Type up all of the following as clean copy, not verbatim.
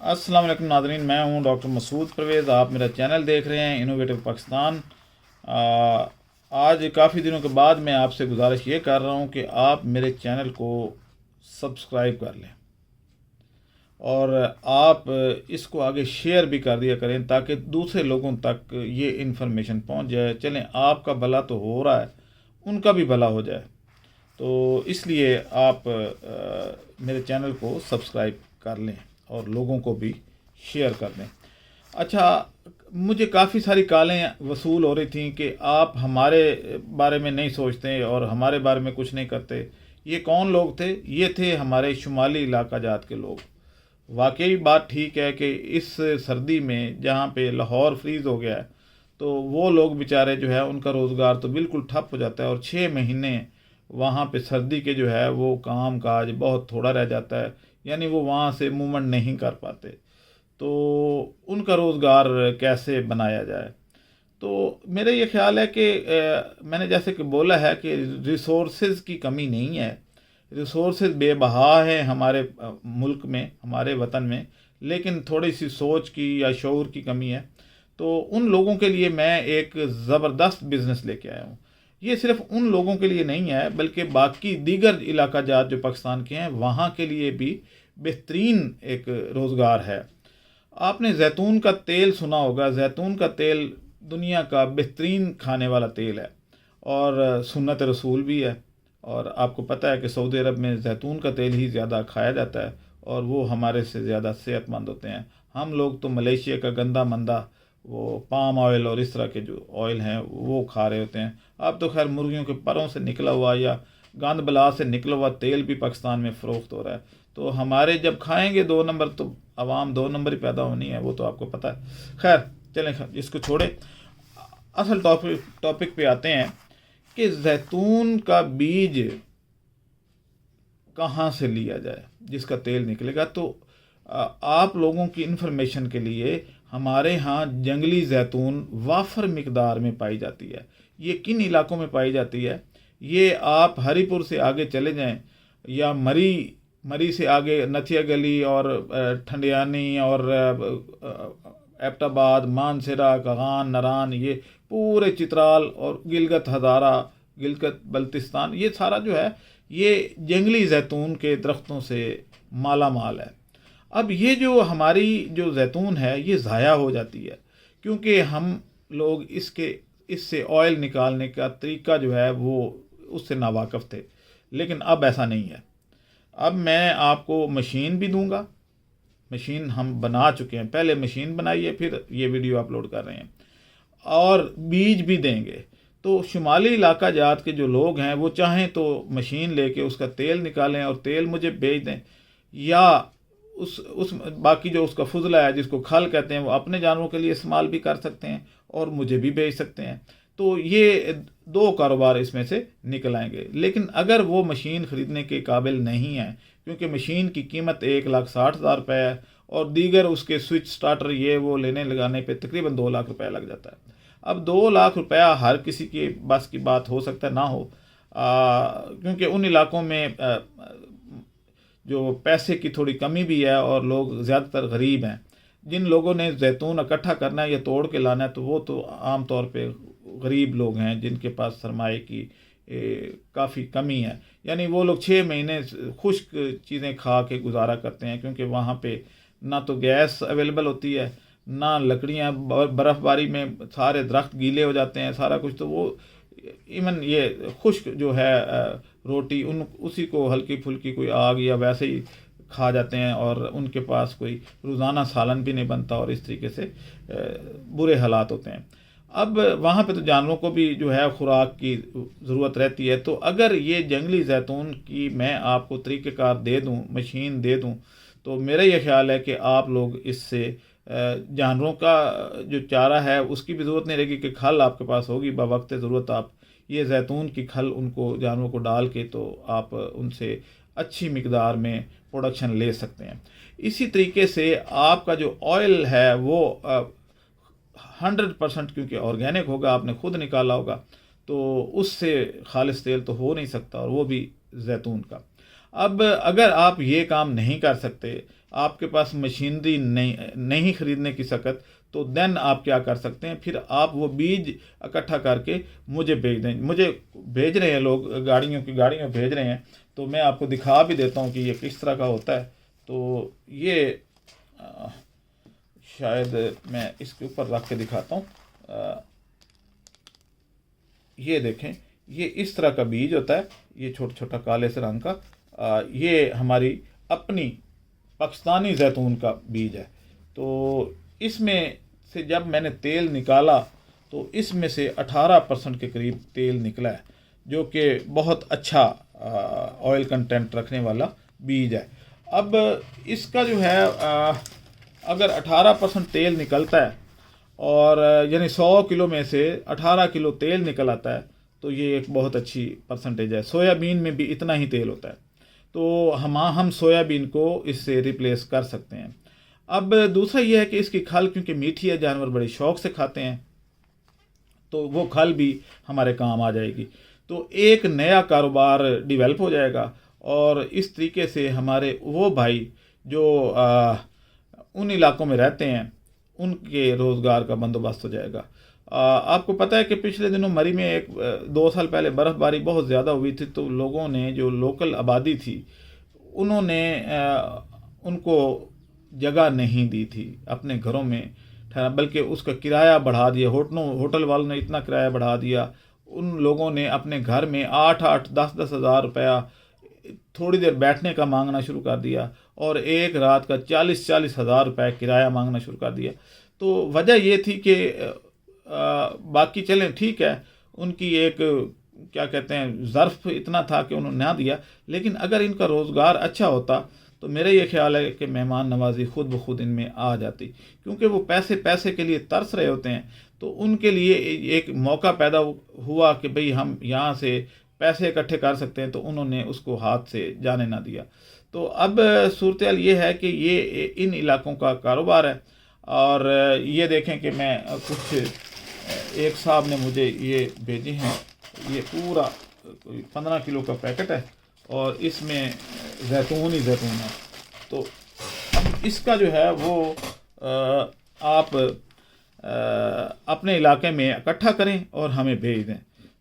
अस्सलाम वालेकुम नाज़रीन, मैं हूं डॉक्टर मसूद परवेज़। आप मेरा चैनल देख रहे हैं इनोवेटिव पाकिस्तान। आज काफ़ी दिनों के बाद मैं आपसे गुजारिश ये कर रहा हूं कि आप मेरे चैनल को सब्सक्राइब कर लें और आप इसको आगे शेयर भी कर दिया करें ताकि दूसरे लोगों तक ये इन्फॉर्मेशन पहुंच जाए। चलें, आपका भला तो हो रहा है, उनका भी भला हो जाए। तो इसलिए आप मेरे चैनल को सब्सक्राइब कर लें और लोगों को भी शेयर कर दें। अच्छा, मुझे काफ़ी सारी कॉलें वसूल हो रही थी कि आप हमारे बारे में नहीं सोचते और हमारे बारे में कुछ नहीं करते। ये कौन लोग थे? ये थे हमारे शुमाली इलाका जात के लोग। वाकई बात ठीक है कि इस सर्दी में जहाँ पे लाहौर फ्रीज़ हो गया है, तो वो लोग बेचारे जो है उनका रोज़गार तो बिल्कुल ठप हो जाता है और 6 महीने वहाँ पे सर्दी के जो है वो काम काज बहुत थोड़ा रह जाता है, यानी वो वहाँ से मूवमेंट नहीं कर पाते। तो उनका रोज़गार कैसे बनाया जाए? तो मेरा ये ख्याल है कि मैंने जैसे कि बोला है कि रिसोर्सेज की कमी नहीं है। रिसोर्सेज बेबहा हैं हमारे मुल्क में, हमारे वतन में, लेकिन थोड़ी सी सोच की या शऊर की कमी है। तो उन लोगों के लिए मैं एक ज़बरदस्त बिज़नेस लेके आया हूँ। ये सिर्फ उन लोगों के लिए नहीं है बल्कि बाकी दीगर इलाका जात जो पाकिस्तान के हैं वहाँ के लिए भी बेहतरीन एक रोज़गार है। आपने जैतून का तेल सुना होगा। जैतून का तेल दुनिया का बेहतरीन खाने वाला तेल है और सुन्नत रसूल भी है। और आपको पता है कि सऊदी अरब में जैतून का तेल ही ज़्यादा खाया जाता है और वो हमारे से ज़्यादा सेहतमंद होते हैं। हम लोग तो मलेशिया का गंदा मंदा वो पाम ऑयल और इस तरह के जो ऑयल हैं वो खा रहे होते हैं। अब तो खैर मुर्गियों के परों से निकला हुआ या गांद बला से निकला हुआ तेल भी पाकिस्तान में फ़रोख्त हो रहा है। तो हमारे जब खाएंगे 2 नंबर तो अवाम 2 नंबर ही पैदा होनी है, वो तो आपको पता है। खैर चलें, इसको छोड़े, असल टॉपिक पे आते हैं कि जैतून का बीज कहाँ से लिया जाए जिसका तेल निकलेगा। तो आप लोगों की इन्फॉर्मेशन के लिए हमारे यहाँ जंगली जैतून वाफर मिकदार में पाई जाती है। ये किन इलाकों में पाई जाती है? ये आप हरीपुर से आगे चले जाएं या मरी से आगे नथिया गली और ठंडियानी और एबटाबाद, मानसरा, कगान, नरान, ये पूरे चित्राल और गिलगित हज़ारा, गिलगित बल्तिस्तान, ये सारा जो है ये जंगली जैतून के दरख्तों से माला माल है। अब ये जो हमारी जो जैतून है ये ज़ाया हो जाती है क्योंकि हम लोग इससे ऑयल निकालने का तरीका जो है वो उससे नावाकिफ़ थे। लेकिन अब ऐसा नहीं है। अब मैं आपको मशीन भी दूंगा। मशीन हम बना चुके हैं, पहले मशीन बनाई है फिर ये वीडियो अपलोड कर रहे हैं, और बीज भी देंगे। तो शुमाली इलाका जात के जो लोग हैं वो चाहें तो मशीन लेके उसका तेल निकालें और तेल मुझे भेज दें, या उस बाकी जो उसका फुजला है जिसको खल कहते हैं वो अपने जानवरों के लिए इस्तेमाल भी कर सकते हैं और मुझे भी भेज सकते हैं। तो ये 2 कारोबार इसमें से निकल आएंगे। लेकिन अगर वो मशीन ख़रीदने के काबिल नहीं है, क्योंकि मशीन की कीमत 1,60,000 रुपये है और दीगर उसके स्विच स्टार्टर ये वो लेने लगाने पे तकरीबन 2 लाख रुपया लग जाता है। अब 2 लाख रुपया हर किसी के बस की बात हो सकता है ना हो, क्योंकि उन इलाकों में जो पैसे की थोड़ी कमी भी है और लोग ज़्यादातर गरीब हैं। जिन लोगों ने जैतून इकट्ठा करना है या तोड़ के लाना है तो वो तो आम तौर पे गरीब लोग हैं जिनके पास सरमाए की काफ़ी कमी है। यानी वो लोग 6 महीने खुश्क चीज़ें खा के गुजारा करते हैं क्योंकि वहाँ पे ना तो गैस अवेलेबल होती है, ना लकड़ियाँ, बर्फ़बारी में सारे दरख्त गीले हो जाते हैं सारा कुछ। तो वो इवन ये खुश्क जो है रोटी उसी को हल्की फुल्की कोई आग या वैसे ही खा जाते हैं और उनके पास कोई रोज़ाना सालन भी नहीं बनता और इस तरीके से बुरे हालात होते हैं। अब वहाँ पे तो जानवरों को भी जो है खुराक की ज़रूरत रहती है। तो अगर ये जंगली जैतून की मैं आपको तरीक़ेकार दे दूँ, मशीन दे दूँ, तो मेरा ये ख्याल है कि आप लोग इससे जानवरों का जो चारा है उसकी भी ज़रूरत नहीं रहेगी कि खल आपके पास होगी बवक्त ज़रूरत। आप ये जैतून की खल उनको जानवरों को डाल के तो आप उनसे अच्छी मिकदार में प्रोडक्शन ले सकते हैं। इसी तरीके से आपका जो ऑयल है वो 100% क्योंकि ऑर्गेनिक होगा, आपने खुद निकाला होगा, तो उससे खालिस तेल तो हो नहीं सकता और वो भी जैतून का। अब अगर आप ये काम नहीं कर सकते, आपके पास मशीनरी नहीं खरीदने की सकत, तो देन आप क्या कर सकते हैं, फिर आप वो बीज इकट्ठा करके मुझे भेज दें। मुझे भेज रहे हैं लोग, गाड़ियों भेज रहे हैं, तो मैं आपको दिखा भी देता हूँ कि ये किस तरह का होता है। तो ये शायद मैं इसके ऊपर रख के दिखाता हूँ। ये देखें, ये इस तरह का बीज होता है, ये छोटा छोटा काले से रंग का। ये हमारी अपनी पाकिस्तानी जैतून का बीज है। तो इसमें से जब मैंने तेल निकाला तो इसमें से 18% के करीब तेल निकला है, जो कि बहुत अच्छा ऑयल कंटेंट रखने वाला बीज है। अब इसका जो है अगर 18% तेल निकलता है और यानी 100 किलो में से 18 किलो तेल निकल आता है, तो ये एक बहुत अच्छी परसेंटेज है। सोयाबीन में भी इतना ही तेल होता है, तो हम सोयाबीन को इससे रिप्लेस कर सकते हैं। अब दूसरा ये है कि इसकी खल क्योंकि मीठी है, जानवर बड़े शौक से खाते हैं, तो वो खल भी हमारे काम आ जाएगी। तो एक नया कारोबार डेवलप हो जाएगा और इस तरीके से हमारे वो भाई जो उन इलाकों में रहते हैं उनके रोज़गार का बंदोबस्त हो जाएगा। आपको पता है कि पिछले दिनों मरी में 2 साल पहले बर्फ़बारी बहुत ज़्यादा हुई थी, तो लोगों ने, जो लोकल आबादी थी, उन्होंने उनको जगह नहीं दी थी अपने घरों में ठहरा, बल्कि उसका किराया बढ़ा दिया। होटल वालों ने इतना किराया बढ़ा दिया, उन लोगों ने अपने घर में 8-8, 10-10 हज़ार रुपया थोड़ी देर बैठने का मांगना शुरू कर दिया और एक रात का 40-40 हज़ार रुपये किराया मांगना शुरू कर दिया। तो वजह ये थी कि बाकी चलें ठीक है, उनकी एक क्या कहते हैं ज़र्फ़ इतना था कि उन्होंने ना दिया, लेकिन अगर इनका रोज़गार अच्छा होता तो मेरा ये ख्याल है कि मेहमान नवाजी खुद ब खुद इनमें आ जाती, क्योंकि वो पैसे के लिए तरस रहे होते हैं। तो उनके लिए एक मौका पैदा हुआ कि भाई हम यहाँ से पैसे इकट्ठे कर सकते हैं, तो उन्होंने उसको हाथ से जाने ना दिया। तो अब सूरत ये है कि ये इन इलाकों का कारोबार है। और ये देखें कि मैं एक साहब ने मुझे ये भेजे हैं, ये पूरा कोई 15 किलो का पैकेट है और इसमें जैतून ही जैतून है। तो अब इसका जो है वो आप अपने इलाके में इकट्ठा करें और हमें भेज दें,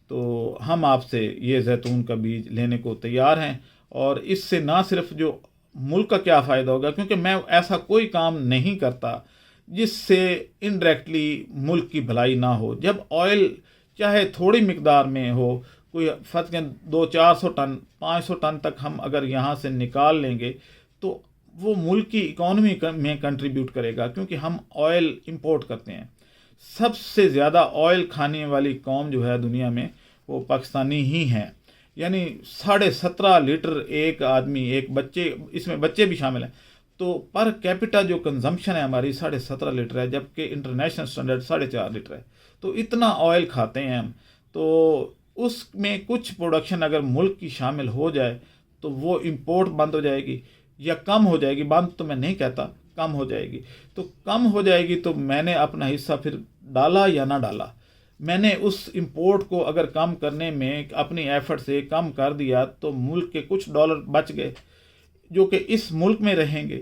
तो हम आपसे ये जैतून का बीज लेने को तैयार हैं। और इससे ना सिर्फ जो मुल्क का क्या फ़ायदा होगा, क्योंकि मैं ऐसा कोई काम नहीं करता जिससे इनडायरेक्टली मुल्क की भलाई ना हो। जब ऑयल चाहे थोड़ी मिकदार में हो, कोई फर्ज के 200-400 टन 500 टन तक हम अगर यहाँ से निकाल लेंगे तो वो मुल्क की इकॉनमी में कंट्रीब्यूट करेगा, क्योंकि हम ऑयल इंपोर्ट करते हैं। सबसे ज़्यादा ऑयल खाने वाली कौम जो है दुनिया में वो पाकिस्तानी ही हैं, यानी 17.5 लीटर एक आदमी, एक बच्चे, इसमें बच्चे भी शामिल हैं, तो पर कैपिटा जो कंजम्पशन है हमारी 17.5 लीटर है, जबकि इंटरनेशनल स्टैंडर्ड 4.5 लीटर है। तो इतना ऑयल खाते हैं हम, तो उसमें कुछ प्रोडक्शन अगर मुल्क की शामिल हो जाए तो वो इंपोर्ट बंद हो जाएगी या कम हो जाएगी। बंद तो मैं नहीं कहता, कम हो जाएगी। तो कम हो जाएगी तो मैंने अपना हिस्सा फिर डाला या ना डाला, मैंने उस इंपोर्ट को अगर कम करने में अपनी एफर्ट से कम कर दिया तो मुल्क के कुछ डॉलर बच गए जो कि इस मुल्क में रहेंगे।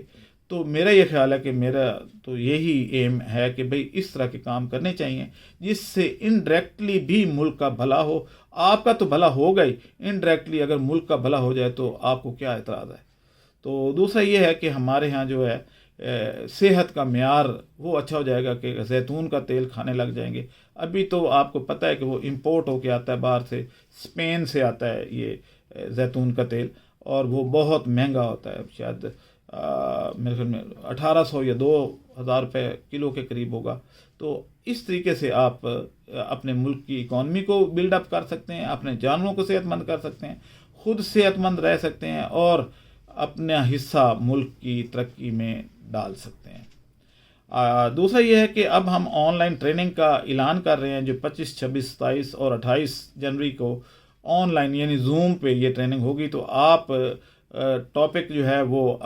तो मेरा ये ख्याल है कि मेरा तो यही एम है कि भाई इस तरह के काम करने चाहिए जिससे इनडायरेक्टली भी मुल्क का भला हो। आपका तो भला होगा ही, इनडायरेक्टली अगर मुल्क का भला हो जाए तो आपको क्या एतराज़ है। तो दूसरा ये है कि हमारे यहाँ जो है सेहत का मेयार वो अच्छा हो जाएगा कि जैतून का तेल खाने लग जाएंगे। अभी तो आपको पता है कि वो इंपोर्ट होके आता है बाहर से, स्पेन से आता है ये जैतून का तेल, और वो बहुत महंगा होता है, शायद मेरे ख्याल में 1800 या 2000 रुपये किलो के करीब होगा। तो इस तरीके से आप अपने मुल्क की इकॉनमी को बिल्डअप कर सकते हैं, अपने जानवरों को सेहतमंद कर सकते हैं, खुद सेहतमंद रह सकते हैं और अपना हिस्सा मुल्क की तरक्की में डाल सकते हैं। दूसरा ये है कि अब हम ऑनलाइन ट्रेनिंग का ऐलान कर रहे हैं, जो 25, 26, 27 और 28 जनवरी को ऑनलाइन यानी जूम पे ये ट्रेनिंग होगी। तो आप टॉपिक जो है वो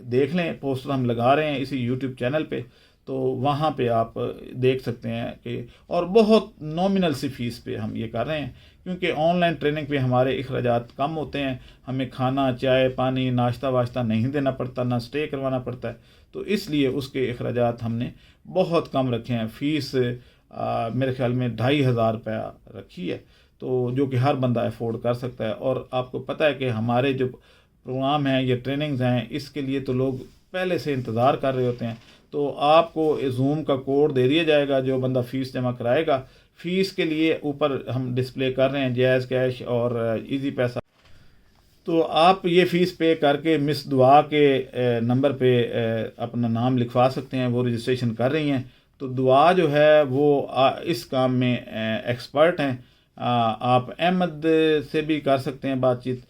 देख लें, पोस्टर हम लगा रहे हैं इसी यूट्यूब चैनल पे, तो वहाँ पे आप देख सकते हैं कि और बहुत नॉमिनल सी फ़ीस पे हम ये कर रहे हैं, क्योंकि ऑनलाइन ट्रेनिंग पे हमारे अखराजात कम होते हैं। हमें खाना, चाय, पानी, नाश्ता वाश्ता नहीं देना पड़ता, ना स्टे करवाना पड़ता है, तो इसलिए उसके अखराजात हमने बहुत कम रखे हैं। फ़ीस मेरे ख्याल में 2500 रुपया रखी है, तो जो कि हर बंदा अफोर्ड कर सकता है। और आपको पता है कि हमारे जो प्रोग्राम हैं, ये ट्रेनिंग्स हैं, इसके लिए तो लोग पहले से इंतज़ार कर रहे होते हैं। तो आपको जूम का कोड दे दिया जाएगा, जो बंदा फ़ीस जमा कराएगा। फ़ीस के लिए ऊपर हम डिस्प्ले कर रहे हैं जैज़ कैश और इजी पैसा। तो आप ये फ़ीस पे करके मिस दुआ के नंबर पे अपना नाम लिखवा सकते हैं। वो रजिस्ट्रेशन कर रही हैं। तो दुआ जो है वो इस काम में एक्सपर्ट हैं। आप अहमद से भी कर सकते हैं बातचीत।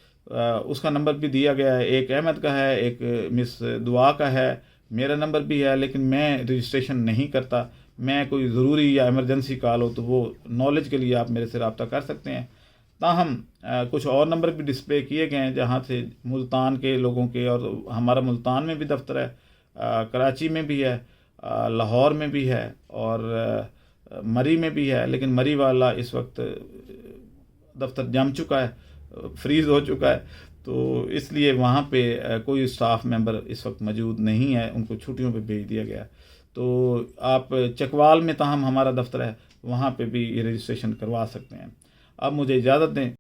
उसका नंबर भी दिया गया है, एक अहमद का है, एक मिस दुआ का है, मेरा नंबर भी है। लेकिन मैं रजिस्ट्रेशन नहीं करता। मैं कोई ज़रूरी या इमरजेंसी कॉल हो तो वो नॉलेज के लिए आप मेरे से रब्ता कर सकते हैं। ताहम कुछ और नंबर भी डिस्प्ले किए गए हैं जहाँ से मुल्तान के लोगों के, और हमारा मुल्तान में भी दफ्तर है, कराची में भी है, लाहौर में भी है, और मरी में भी है। लेकिन मरी वाला इस वक्त दफ्तर जम चुका है, फ्रीज़ हो चुका है, तो इसलिए वहाँ पे कोई स्टाफ मेंबर इस वक्त मौजूद नहीं है, उनको छुट्टियों पे भेज दिया गया। तो आप चकवाल में ताहम हमारा दफ्तर है, वहाँ पे भी ये रजिस्ट्रेशन करवा सकते हैं। अब मुझे इजाज़त दें।